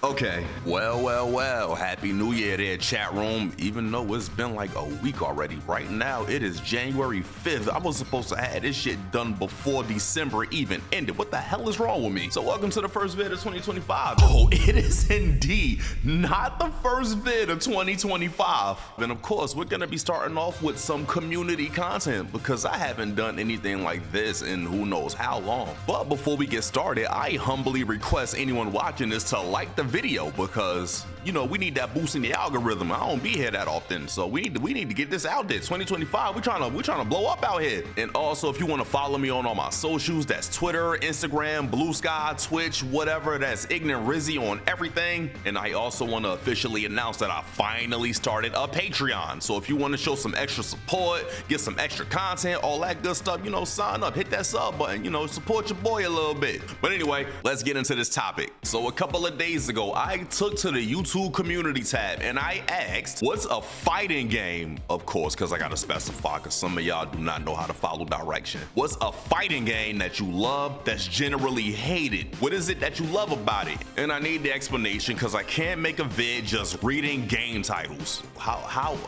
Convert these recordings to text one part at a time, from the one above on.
Okay, well, happy new year there, chat room. Even though it's been like a week already, right now it is January 5th. I was supposed to have this shit done before December even ended. What the hell is wrong with me? So welcome to the first vid of 2025. Oh, it is indeed not the first vid of 2025. And of course, we're gonna be starting off with some community content because I haven't done anything like this in who knows how long. But before we get started, I humbly request anyone watching this to like the video because, you know, we need that boost in the algorithm. I don't be here that often, so we need to get this out there. 2025, we're trying to blow up out here. And also, if you want to follow me on all my socials, that's Twitter, Instagram, Blue Sky, Twitch, whatever. That's Ignant Rizzy on everything. And I also want to officially announce that I finally started a Patreon. So if you want to show some extra support, get some extra content, all that good stuff, you know, sign up, hit that sub button, you know, support your boy a little bit. But anyway, let's get into this topic. So a couple of days ago, I took to the YouTube community tab and I asked, what's a fighting game? Of course, because I gotta specify, because some of y'all do not know how to follow direction. What's a fighting game that you love that's generally hated? What is it that you love about it? And I need the explanation because I can't make a vid just reading game titles. How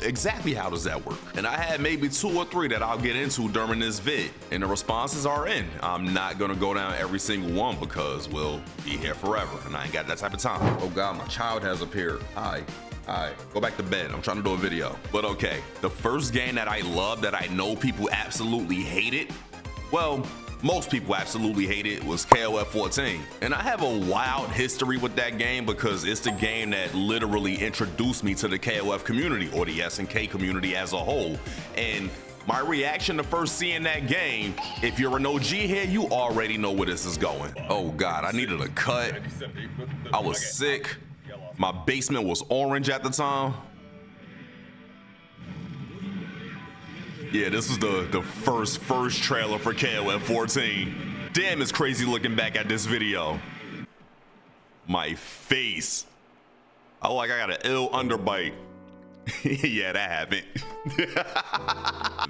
exactly how does that work? And I had maybe 2 or 3 that I'll get into during this vid, and the responses are in. I'm not gonna go down every single one because we'll be here forever, and I ain't got that type of time. Oh God, my child has appeared. Hi. Go back to bed. I'm trying to do a video. But okay, the first game that I love that I know people absolutely hate it, well, most people absolutely hate it, was KOF 14. And I have a wild history with that game because it's the game that literally introduced me to the KOF community, or the SNK community as a whole. And my reaction to first seeing that game, if you're an OG here, you already know where this is going. Oh God, I needed a cut. I was sick. My basement was orange at the time. Yeah, this was the first trailer for KOF 14. Damn, it's crazy looking back at this video. My face. I got an ill underbite. Yeah, that happened.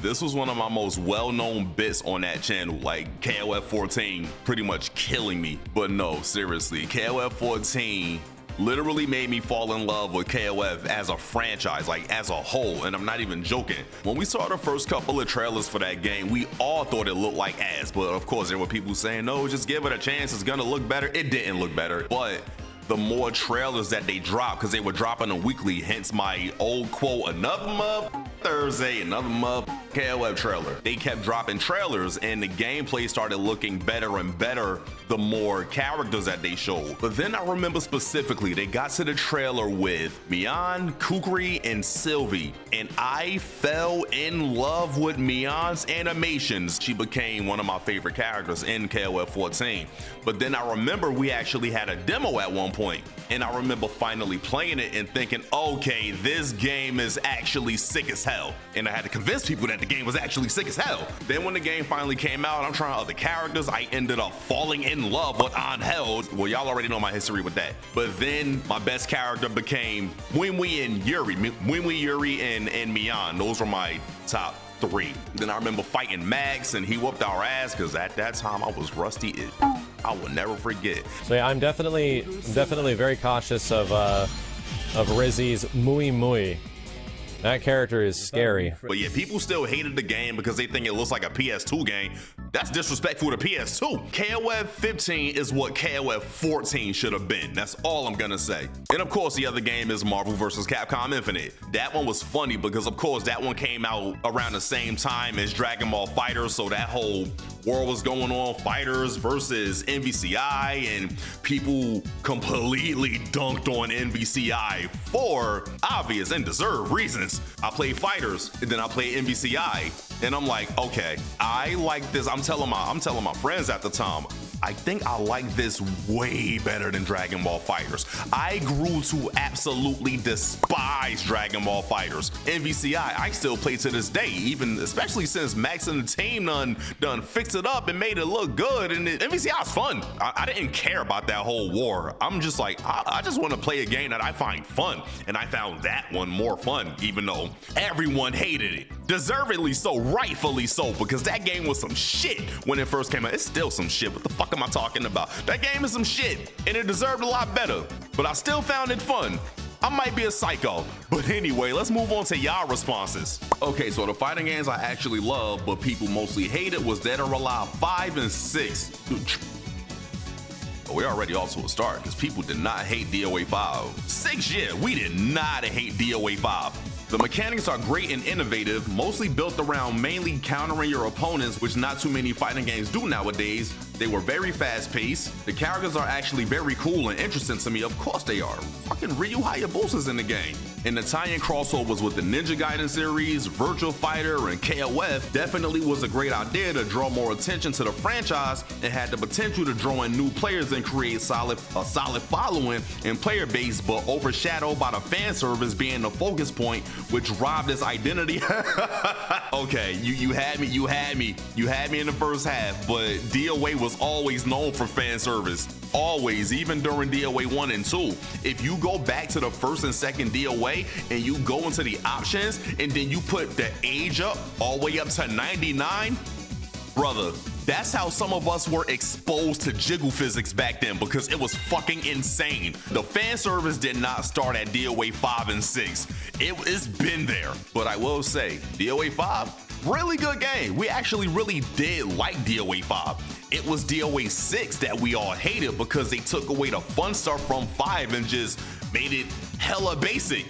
This was one of my most well-known bits on that channel, like KOF 14 pretty much killing me. But no, seriously, KOF 14 literally made me fall in love with KOF as a franchise, like as a whole, and I'm not even joking. When we saw the first couple of trailers for that game, we all thought it looked like ass, but of course there were people saying, no, just give it a chance, it's gonna look better. It didn't look better, but the more trailers that they dropped, because they were dropping them weekly, hence my old quote, another month Thursday, another month KOF trailer. They kept dropping trailers and the gameplay started looking better and better the more characters that they showed. But then I remember specifically, they got to the trailer with Mian, Kukri, and Sylvie, and I fell in love with Mian's animations. She became one of my favorite characters in KOF 14. But then I remember we actually had a demo at one point, and I remember finally playing it and thinking, okay, this game is actually sick as hell. And I had to convince people that the game was actually sick as hell. Then when the game finally came out, I'm trying other characters, I ended up falling in love with Angel. Well, y'all already know my history with that. But then my best character became Winwi and Yuri. Winwi, Yuri, and Mian. Those were my top 3. Then I remember fighting Max and he whooped our ass because at that time I was rusty. I will never forget. So yeah, I'm definitely very cautious of Rizzy's Mui Mui. That character is scary. But yeah, people still hated the game because they think it looks like a PS2 game. That's disrespectful to PS2. KOF 15 is what KOF 14 should have been. That's all I'm gonna say. And of course, the other game is Marvel vs. Capcom Infinite. That one was funny because of course that one came out around the same time as Dragon Ball FighterZ, so that whole world was going on, Fighters versus NVCI, and people completely dunked on NVCI for obvious and deserved reasons. I played Fighters and then I played NVCI, and I'm like, okay, I like this. I'm telling my friends at the time, I think I like this way better than Dragon Ball FighterZ. I grew to absolutely despise Dragon Ball FighterZ. NVCI, I still play to this day, even especially since Max and the team done fixed it up and made it look good. And NVCI is fun. I didn't care about that whole war. I'm just like, I just want to play a game that I find fun, and I found that one more fun, even though everyone hated it. Deservedly so, rightfully so, because that game was some shit when it first came out. It's still some shit. What the fuck am I talking about? That game is some shit, and it deserved a lot better, but I still found it fun. I might be a psycho, but anyway, let's move on to y'all responses. Okay, so the fighting games I actually love, but people mostly hated was Dead or Alive 5 and 6. We're already off to a start, because people did not hate DOA 5. 6, yeah, we did not hate DOA 5. The mechanics are great and innovative, mostly built around mainly countering your opponents, which not too many fighting games do nowadays. They were very fast paced. The characters are actually very cool and interesting to me. Of course they are. Fucking Ryu Hayabusa's in the game. And the tie-in crossovers with the Ninja Gaiden series, Virtual Fighter, and KOF definitely was a great idea to draw more attention to the franchise and had the potential to draw in new players and create a solid following and player base, but overshadowed by the fan service being the focus point, which robbed its identity. Okay, you had me in the first half, but DOA was always known for fan service. Always, even during DOA 1 and 2. If you go back to the first and second DOA and you go into the options and then you put the age up all the way up to 99, brother, that's how some of us were exposed to jiggle physics back then, because it was fucking insane. The fan service did not start at DOA 5 and 6. It's been there. But I will say, DOA 5, really good game. We actually really did like DOA 5. It was DOA 6 that we all hated because they took away the fun stuff from 5 and just made it hella basic.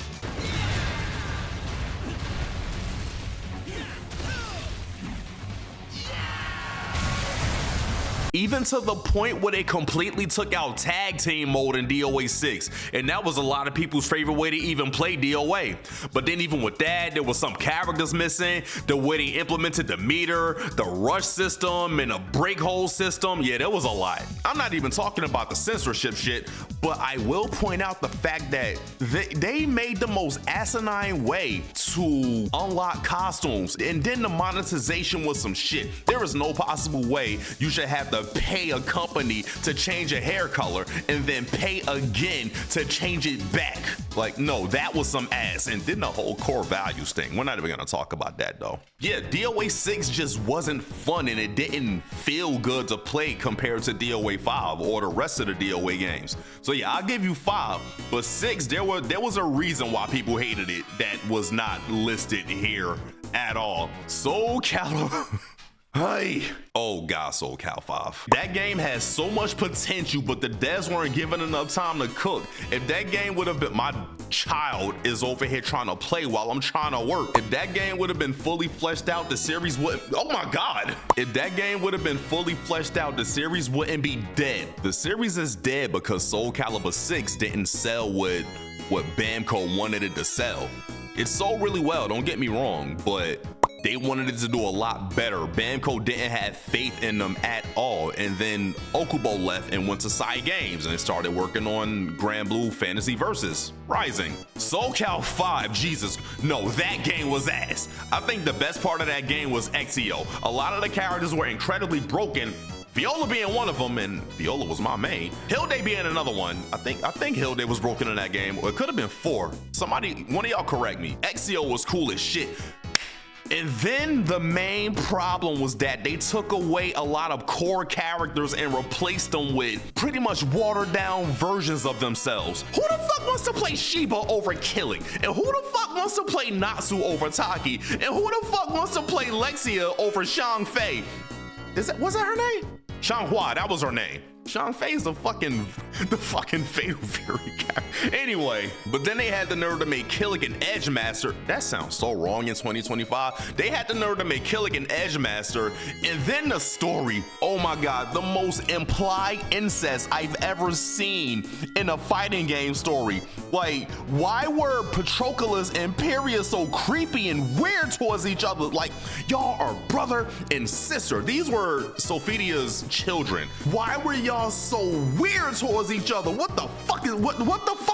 Even to the point where they completely took out tag team mode in DOA 6, and that was a lot of people's favorite way to even play DOA. But then even with that, there was some characters missing, the way they implemented the meter, the rush system, and a break hold system. Yeah, there was a lot. I'm not even talking about the censorship shit, but I will point out the fact that they made the most asinine way to unlock costumes, and then the monetization was some shit. There is no possible way you should have to pay a company to change a hair color and then pay again to change it back. Like, no, that was some ass. And then the whole core values thing. We're not even gonna talk about that though. Yeah, DOA 6 just wasn't fun and it didn't feel good to play compared to DOA 5 or the rest of the DOA games. So yeah, I'll give you 5, but 6, there was a reason why people hated it that was not listed here at all. Soul Calibur. Hey. Oh god, Soul Cal 5. That game has so much potential, but the devs weren't given enough time to cook. If that game would have been, my child is over here trying to play while I'm trying to work. If that game would have been fully fleshed out, the series would, oh my god. If that game would have been fully fleshed out, the series wouldn't be dead. The series is dead because Soul Calibur 6 didn't sell what Bamco wanted it to sell. It sold really well, don't get me wrong, but they wanted it to do a lot better. Bamco didn't have faith in them at all. And then Okubo left and went to Side Games and started working on Grand Blue Fantasy Versus Rising. Soul Cal 5, Jesus, no, that game was ass. I think the best part of that game was Exio. A lot of the characters were incredibly broken, Viola being one of them, and Viola was my main. Hilde being another one. I think Hilde was broken in that game, or it could have been 4. Somebody, one of y'all correct me. Exio was cool as shit. And then the main problem was that they took away a lot of core characters and replaced them with pretty much watered down versions of themselves. Who the fuck wants to play Shiba over Killing? And who the fuck wants to play Natsu over Taki? And who the fuck wants to play Lexia over Shang Fei? Was that her name? Shanghua, that was her name. Shang Fei is the fucking Fatal Fury guy. Anyway, but then they had the nerve to make Killick an Edge Master. That sounds so wrong in 2025. They had the nerve to make Killick an Edge Master, and then the story. Oh my god, the most implied incest I've ever seen in a fighting game story. Like, why were Patroclus and Pyria so creepy and weird towards each other? Like, y'all are brother and sister. These were Sophidia's children. Why were y'all so weird towards each other? What the fuck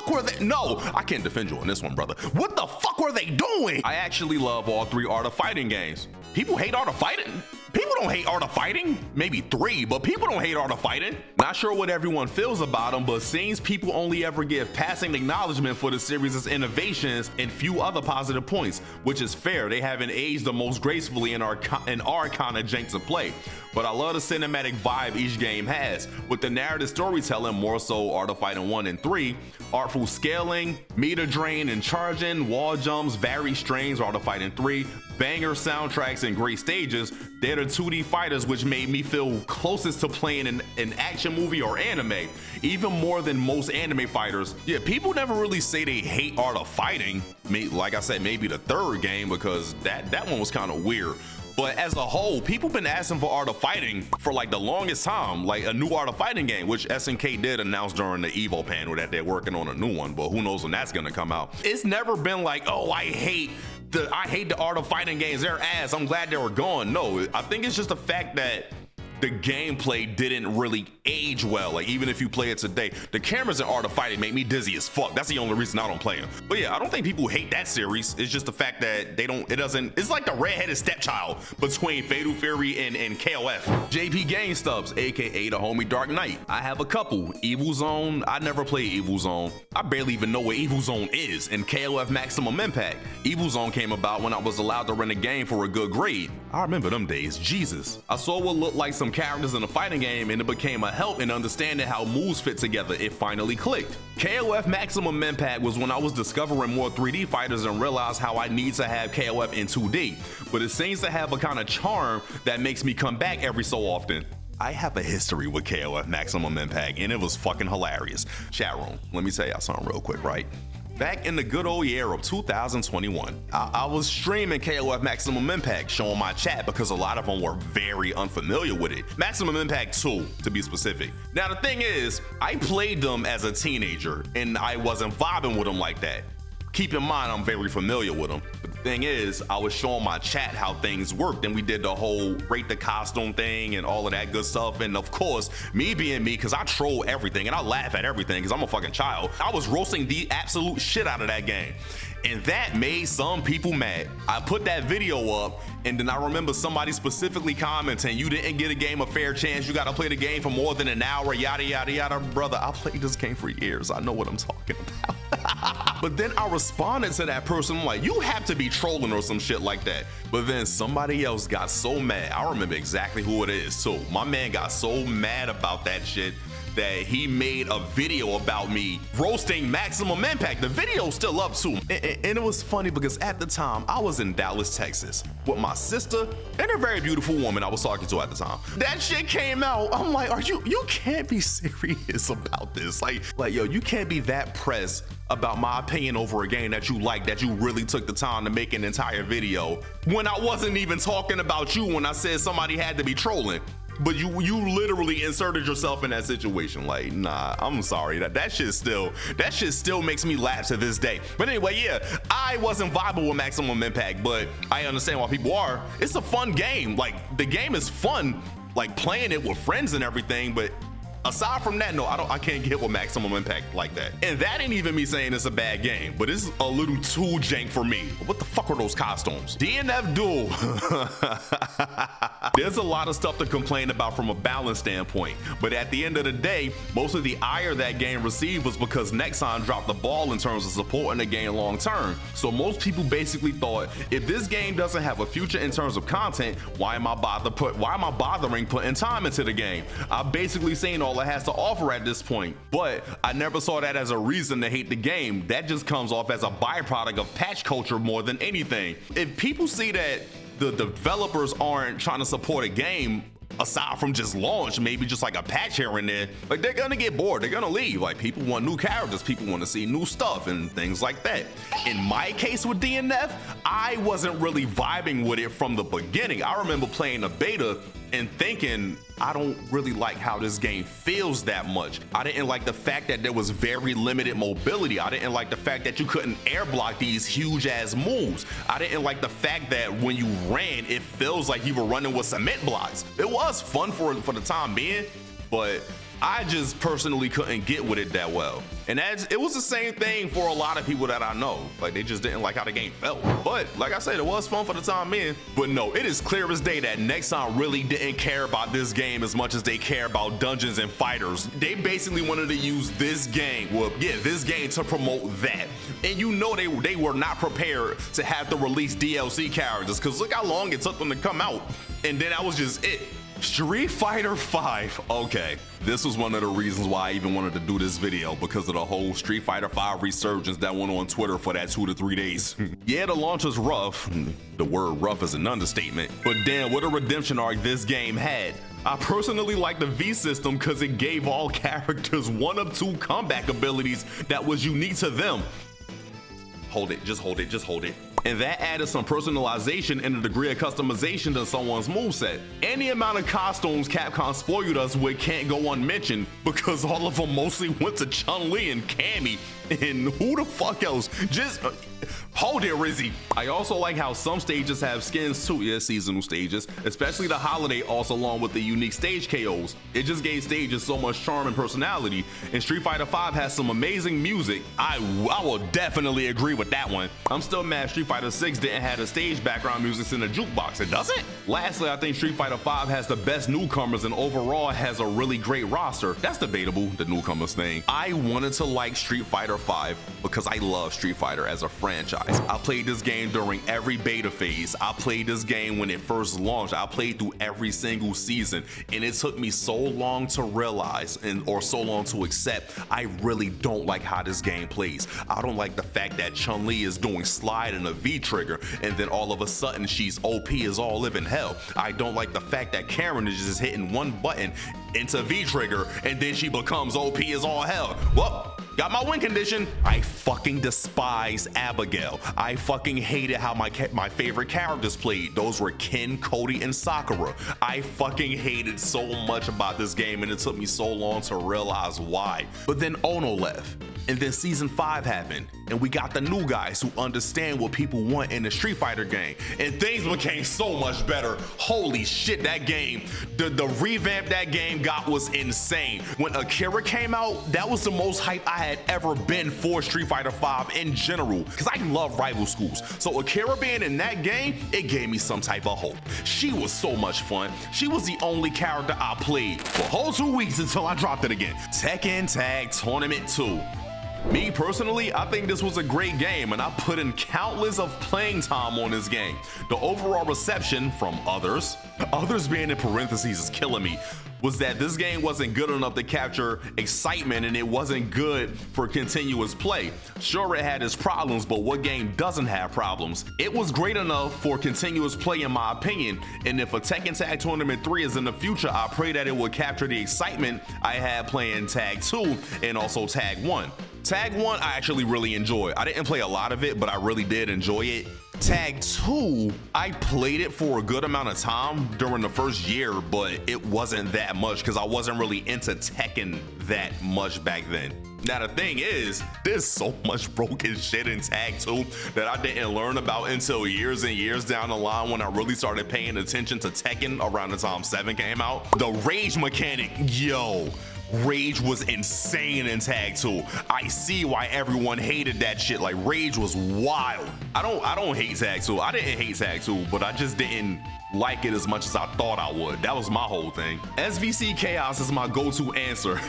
were they? No, I can't defend you on this one, brother. What the fuck were they doing? I actually love all 3 Art of Fighting games. People hate Art of Fighting. People don't hate Art of Fighting. Maybe 3, but people don't hate Art of Fighting. Not sure what everyone feels about them, but seems people only ever give passing acknowledgement for the series' innovations and few other positive points, which is fair. They haven't aged the most gracefully and are kind of jank to play. But I love the cinematic vibe each game has, with the narrative storytelling more so Art of Fighting 1 and 3, artful scaling, meter drain and charging, wall jumps, varied strings, Art of Fighting 3, banger soundtracks and great stages. They're the 2D fighters which made me feel closest to playing an action movie or anime, even more than most anime fighters. Yeah, people never really say they hate Art of Fighting. Like I said, maybe the 3rd game, because that one was kind of weird. But as a whole, people been asking for Art of Fighting for like the longest time, like a new Art of Fighting game, which SNK did announce during the Evo panel that they're working on a new one, but who knows when that's gonna come out. It's never been like, oh, I hate the Art of Fighting games, they're ass, I'm glad they were gone. No, I think it's just the fact that the gameplay didn't really age well. Like, even if you play it today, the cameras in Art of Fighting make me dizzy as fuck. That's the only reason I don't play them. But yeah, I don't think people hate that series. It's just the fact that it's like the redheaded stepchild between Fatal Fury and KOF. JP Game Stubs, aka the homie Dark Knight. I have a couple. Evil Zone, I never played Evil Zone. I barely even know what Evil Zone is. And KOF Maximum Impact. Evil Zone came about when I was allowed to rent a game for a good grade. I remember them days, Jesus. I saw what looked like some characters in a fighting game, and it became a help in understanding how moves fit together. It finally clicked. KOF Maximum Impact was when I was discovering more 3D fighters and realized how I need to have KOF in 2D, but it seems to have a kind of charm that makes me come back every so often. I have a history with KOF Maximum Impact, and it was fucking hilarious. Chat room, let me tell y'all something real quick, right? Back in the good old year of 2021, I was streaming KOF Maximum Impact, showing my chat because a lot of them were very unfamiliar with it. Maximum Impact 2, to be specific. Now the thing is, I played them as a teenager and I wasn't vibing with them like that. Keep in mind, I'm very familiar with them. But the thing is, I was showing my chat how things worked, and we did the whole rate the costume thing and all of that good stuff. And of course, me being me, because I troll everything and I laugh at everything because I'm a fucking child, I was roasting the absolute shit out of that game. And that made some people mad. I put that video up, and then I remember somebody specifically commenting, you didn't get a game a fair chance, you gotta play the game for more than an hour, yada, yada, yada. Brother, I played this game for years. I know what I'm talking about. But then I responded to that person, I'm like, you have to be trolling or some shit like that. But then somebody else got so mad. I remember exactly who it is too. My man got so mad about that shit that he made a video about me roasting Maximum Impact. The video's still up too. And it was funny because at the time I was in Dallas, Texas with my sister and a very beautiful woman I was talking to at the time. That shit came out. I'm like, you can't be serious about this. Like yo, you can't be that pressed about my opinion over a game that you like, that you really took the time to make an entire video when I wasn't even talking about you when I said somebody had to be trolling. But you literally inserted yourself in that situation. Like, nah, I'm sorry. That shit still makes me laugh to this day. But anyway, yeah, I wasn't vibing with Maximum Impact, but I understand why people are. It's a fun game. Like, the game is fun, like playing it with friends and everything, but aside from that, no, I can't get with Maximum Impact like that. And that ain't even me saying it's a bad game, but it's a little too jank for me. What the fuck are those costumes? DNF Duel. There's a lot of stuff to complain about from a balance standpoint, but at the end of the day, most of the ire that game received was because Nexon dropped the ball in terms of supporting the game long term. So most people basically thought, if this game doesn't have a future in terms of content, why am I bothering putting time into the game? I'm basically saying all it has to offer at this point. But I never saw that as a reason to hate the game. That just comes off as a byproduct of patch culture more than anything. If people see that the developers aren't trying to support a game aside from just launch, maybe just like a patch here and there, like, they're gonna get bored, they're gonna leave. Like, people want new characters, people want to see new stuff and things like that. In my case with DNF, I wasn't really vibing with it from the beginning. I remember playing the beta and thinking, I don't really like how this game feels that much. I didn't like the fact that there was very limited mobility. I didn't like the fact that you couldn't air block these huge ass moves. I didn't like the fact that when you ran, it feels like you were running with cement blocks. It was fun for the time being, but I just personally couldn't get with it that well. And it was the same thing for a lot of people that I know. Like, they just didn't like how the game felt. But like I said, it was fun for the time in. But no, it is clear as day that Nexon really didn't care about this game as much as they care about Dungeons and Fighters. They basically wanted to use this game, this game to promote that. And you know they were not prepared to have to release DLC characters, because look how long it took them to come out. And then that was just it. Street Fighter V. Okay, this was one of the reasons why I even wanted to do this video, because of the whole Street Fighter V resurgence that went on Twitter for that 2 to 3 days. Yeah, the launch was rough. The word rough is an understatement. But damn, what a redemption arc this game had. I personally like the V system because it gave all characters one of two comeback abilities that was unique to them. Hold it, just hold it, just hold it. And that added some personalization and a degree of customization to someone's moveset. Any amount of costumes Capcom spoiled us with can't go unmentioned, because all of them mostly went to Chun-Li and Cammy, and who the fuck else? Just hold it, Rizzy. I also like how some stages have skins too. Yeah, seasonal stages, especially the holiday, also along with the unique stage KOs. It just gave stages so much charm and personality. And Street Fighter V has some amazing music. I will definitely agree with that one. I'm still mad Street Fighter 6 didn't have the stage background music in the jukebox. It doesn't? Lastly, I think Street Fighter V has the best newcomers and overall has a really great roster. That's debatable, the newcomers thing. I wanted to like Street Fighter V because I love Street Fighter as a franchise. I played this game during every beta phase. I played this game when it first launched. I played through every single season, and it took me so long to realize or so long to accept I really don't like how this game plays. I don't like the fact that Chun-Li is doing slide and a V trigger, and then all of a sudden she's OP as all living hell. I don't like the fact that Karen is just hitting one button into V trigger and then she becomes OP as all hell. Well, got my win condition. I fucking despise Abigail. I fucking hated how my favorite characters played. Those were Ken, Cody, and Sakura. I fucking hated so much about this game, and it took me so long to realize why. But then Ono left, and then Season 5 happened, and we got the new guys who understand what people want in a Street Fighter game, and things became so much better. Holy shit, that game, the revamp that game got was insane. When Akira came out, that was the most hype I had ever been for Street Fighter V in general, because I love rival schools. So Akira being in that game, it gave me some type of hope. She was so much fun. She was the only character I played for a whole 2 weeks until I dropped it again. Tekken Tag Tournament 2. Me personally, I think this was a great game, and I put in countless of playing time on this game. The overall reception from others being in parentheses is killing me, was that this game wasn't good enough to capture excitement, and it wasn't good for continuous play. Sure, it had its problems, but what game doesn't have problems? It was great enough for continuous play in my opinion, and if a Tekken Tag Tournament 3 is in the future, I pray that it will capture the excitement I had playing Tag 2 and also Tag 1. Tag 1 I actually really enjoy. I didn't play a lot of it, but I really did enjoy it. Tag 2, I played it for a good amount of time during the first year, but it wasn't that much because I wasn't really into Tekken that much back then. Now the thing is, there's so much broken shit in Tag 2 that I didn't learn about until years and years down the line when I really started paying attention to Tekken around the time 7 came out. The rage mechanic, yo. Rage was insane in Tag 2. I see why everyone hated that shit. Like, Rage was wild. I don't hate Tag 2. I didn't hate Tag 2, but I just didn't like it as much as I thought I would. That was my whole thing. SVC Chaos is my go-to answer.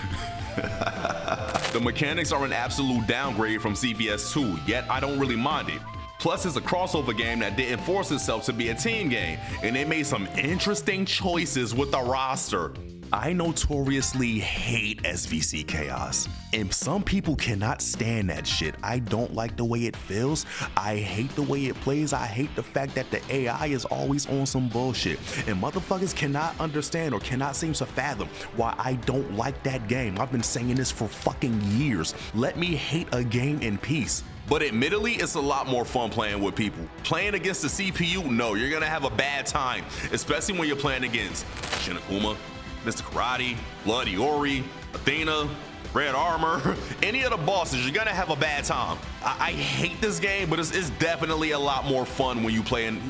The mechanics are an absolute downgrade from CVS 2, yet I don't really mind it. Plus, it's a crossover game that didn't force itself to be a team game, and they made some interesting choices with the roster. I notoriously hate SVC Chaos, and some people cannot stand that shit. I don't like the way it feels. I hate the way it plays. I hate the fact that the AI is always on some bullshit, and motherfuckers cannot understand or cannot seem to fathom why I don't like that game. I've been saying this for fucking years. Let me hate a game in peace. But admittedly, it's a lot more fun playing with people. Playing against the CPU, no, you're gonna have a bad time, especially when you're playing against Shinakuma, Mr. Karate, Bloody Ori, Athena, Red Armor, any of the bosses, you're gonna have a bad time. I hate this game, but it's definitely a lot more fun when you playing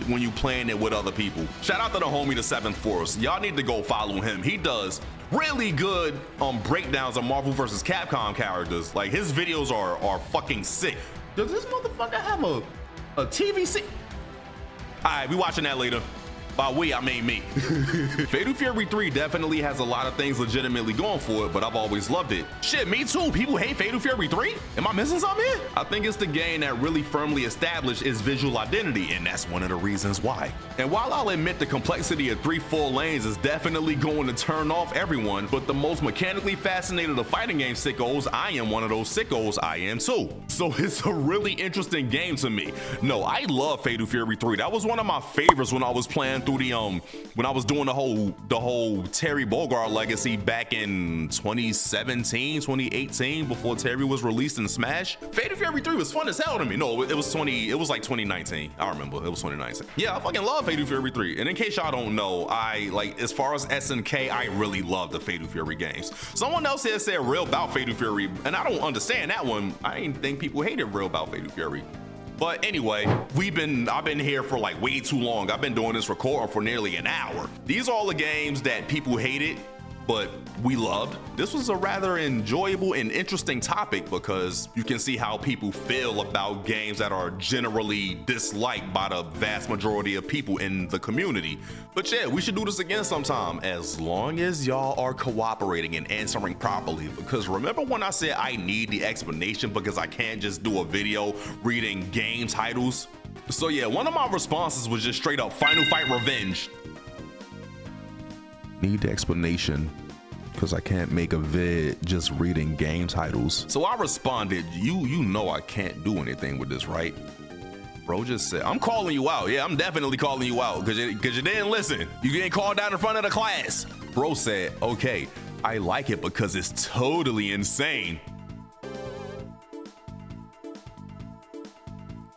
it with other people. Shout out to the homie, the 7th Force. Y'all need to go follow him. He does really good breakdowns of Marvel vs. Capcom characters. Like, his videos are fucking sick. Does this motherfucker have a TVC? All right, we watching that later. By we, I mean me. Fatal Fury 3 definitely has a lot of things legitimately going for it, but I've always loved it. Shit, me too. People hate Fatal Fury 3? Am I missing something here? I think it's the game that really firmly established its visual identity, and that's one of the reasons why. And while I'll admit the complexity of 3 full lanes is definitely going to turn off everyone, but the most mechanically fascinated of fighting game sickos, I am one of those sickos, I am too. So it's a really interesting game to me. No, I love Fatal Fury 3. That was one of my favorites when I was playing through the when I was doing the whole Terry Bogard legacy back in 2017, 2018, before Terry was released in Smash. Fatal Fury 3 was fun as hell to me. No, it was like 2019. I remember it was 2019. Yeah, I fucking love Fatal Fury 3. And in case y'all don't know, I like, as far as SNK, I really love the Fatal Fury games. Someone else here said real about Fatal Fury, and I don't understand that one. I didn't think people hated real about Fatal Fury. But anyway, I've been here for like way too long. I've been doing this recording for nearly an hour. These are all the games that people hated, but we loved. This was a rather enjoyable and interesting topic because you can see how people feel about games that are generally disliked by the vast majority of people in the community. But yeah, we should do this again sometime, as long as y'all are cooperating and answering properly. Because remember when I said I need the explanation because I can't just do a video reading game titles? So yeah, one of my responses was just straight up Final Fight Revenge. Need the explanation because I can't make a vid just reading game titles. So I responded, you know I can't do anything with this, right? Bro just said, I'm calling you out. Yeah, I'm definitely calling you out because you didn't listen. You getting called out in front of the class. Bro said, okay, I like it because it's totally insane.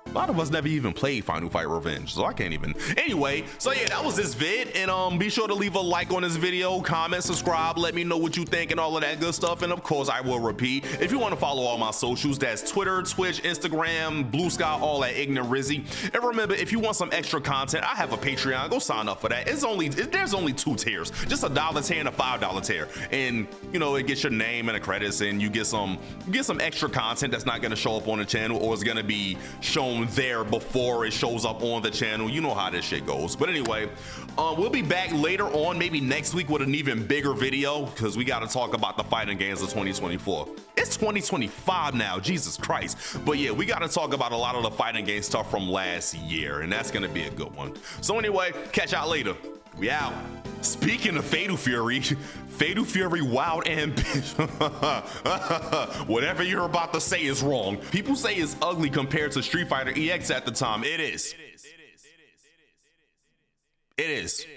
A lot of us never even played Final Fight Revenge, so I can't even. Anyway, so yeah, that was this vid, and be sure to leave a like on this video, comment, subscribe, let me know what you think and all of that good stuff. And of course, I will repeat, if you want to follow all my socials, that's Twitter, Twitch, Instagram, Blue Sky, all at Ignant Rizzy. And remember, if you want some extra content, I have a Patreon. Go sign up for that. There's only 2 tiers, just $1 tier and a $5 tier, and you know, it gets your name and the credits, and you get some extra content that's not going to show up on the channel, or it's going to be shown there before it shows up on the channel. You know how this shit goes. But anyway, we'll be back later on, maybe next week, with an even bigger video, because we got to talk about the fighting games of 2024. It's 2025 now, Jesus Christ. But yeah, we got to talk about a lot of the fighting game stuff from last year, and that's gonna be a good one. So anyway, catch y'all later. We out. Speaking of Fatal Fury, Fatal Fury Wild Ambition. Whatever you're about to say is wrong. People say it's ugly compared to Street Fighter EX at the time. It is. It is.